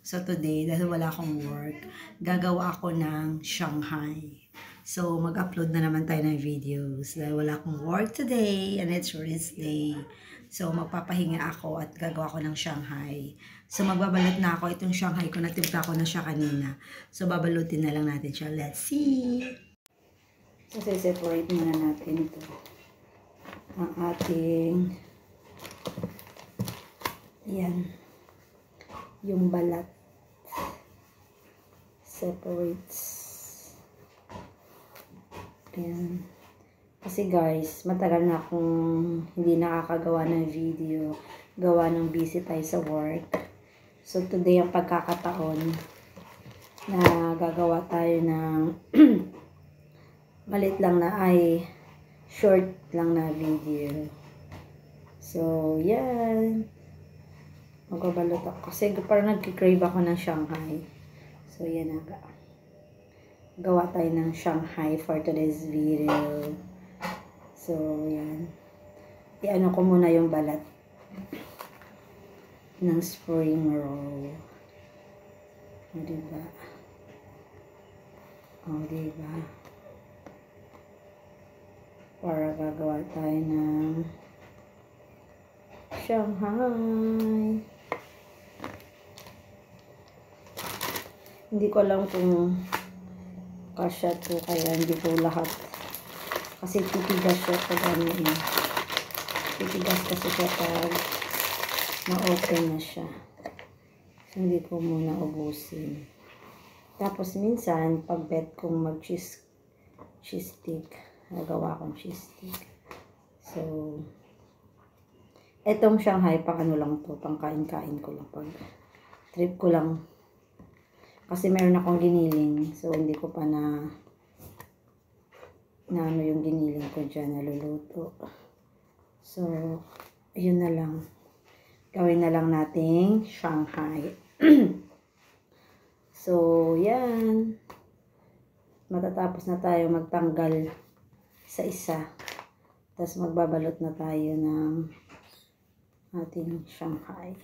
So today, dahil wala akong work, gagawa ako ng Shanghai. So mag-upload na naman tayo ng videos dahil wala akong work today and it's rest day. So magpapahinga ako at gagawa ko ng Shanghai. So magbabalot na ako. Itong Shanghai ko, natimpla ko na siya kanina. So babalutin na lang natin siya. Let's see! So separate muna natin ito. Ang ating yan, yung balat separates. Ayan. Kasi guys, matagal na akong hindi nakakagawa ng video, gawa ng busy tayo sa work. So today ang pagkakataon na gagawa tayo ng malit lang na short lang na video. So yan, magbabalot ako. Kasi parang nagkikrave ako ng Shanghai. So, yan na. Gawa tayo ng Shanghai for today's video. So, yan. I-ano ko muna yung balat ng spring roll. O, diba? O, diba? Para gagawa tayo ng Shanghai. Hindi ko alam kung kasya to, kaya hindi ko lahat. Kasi titigas siya pag ano eh. Titigas kasi siya pag na-open na siya. So, hindi ko muna ubusin. Tapos minsan, pag bet kong mag-cheese stick, nagawa akong cheese stick. So, etong Shanghai, pang ano lang to, pang kain-kain ko lang. Pag trip ko lang. Kasi meron akong giniling. So, hindi ko pa na ano yung giniling ko dyan, naluluto. So, yun na lang. Gawin na lang nating Shanghai. So, yan. Matatapos na tayo magtanggal sa isa. Tapos magbabalot na tayo ng ating Shanghai.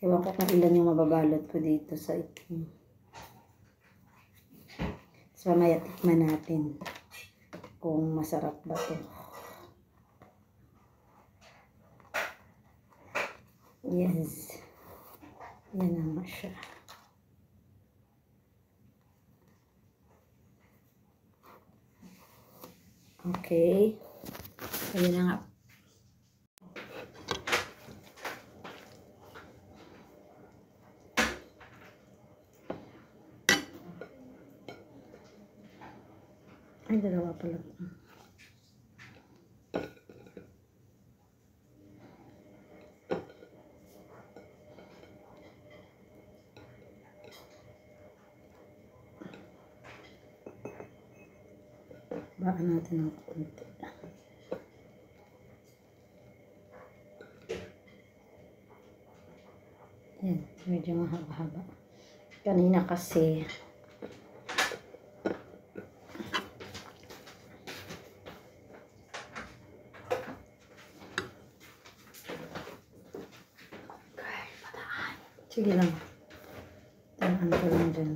Ewan ko kung ilan yung mababalot ko dito sa ito. So, mamaya tikman natin kung masarap ba ito. Yes. Yan naman siya. Okay. Ayan na nga. Ay, dalawa pala. Baka natin ng konti. Yan, medyo mahaba-haba. Kanina kasi sige lang. Tamaan ko lang dyan.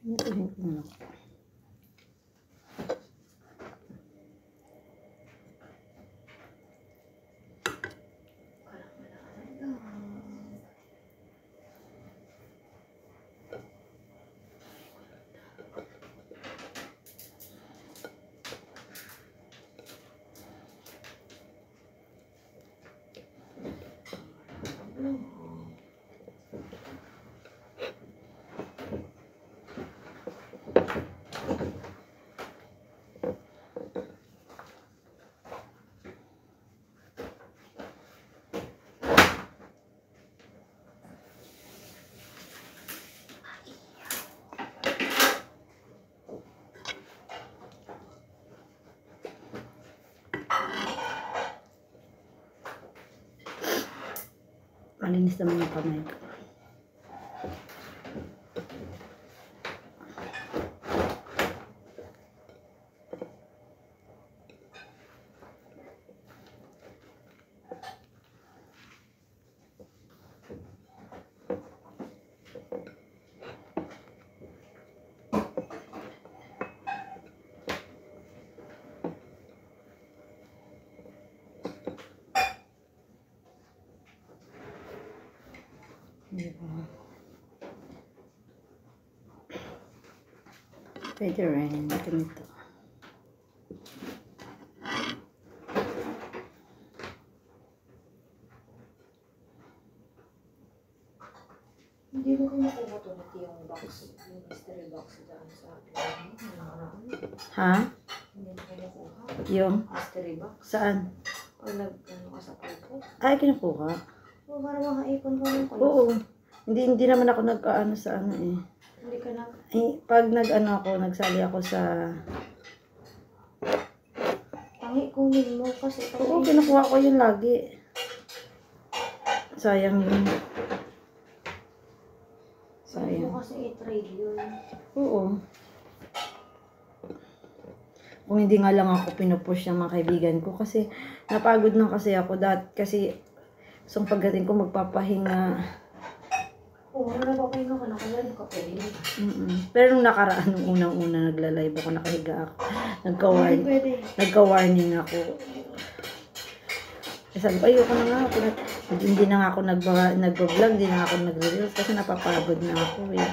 Ito yung puno. Malinis naman yung kamay ko. Diba? Pwede rin. Ganito. Hindi mo kinukuha to na yung box, yung mystery box dyan sa akin. Ha? Hindi mo kinukuha. Yung? Mystery box. Saan? O ano ka sa pulpo. Ay, kinukuha. O para makaipon ko ng coins. Oo. Hindi naman ako nag-ano sa ano eh. Hindi ka na. Eh, pag nag-ano ako, nagsali ako sa... Tangi kunin mo kasi. Oo, kinukuha ko yun lagi. Sayang yun. Sayang. Mo kasi i-trade yun. Oo. Kung hindi nga lang ako pinupush ng mga kaibigan ko kasi napagod na kasi ako kasi so pagdating ko magpapahinga. Oo, napapahinga ka na kaya nakapahinga. Pero nung nakaraan, nung unang-una nagla-live ako, nakahiga ako. Nagka-warning ako. Sabi ko, ayoko na nga ako. Hindi na nga ako nag-vlog, hindi na ako nag-reels kasi napapagod na ako eh.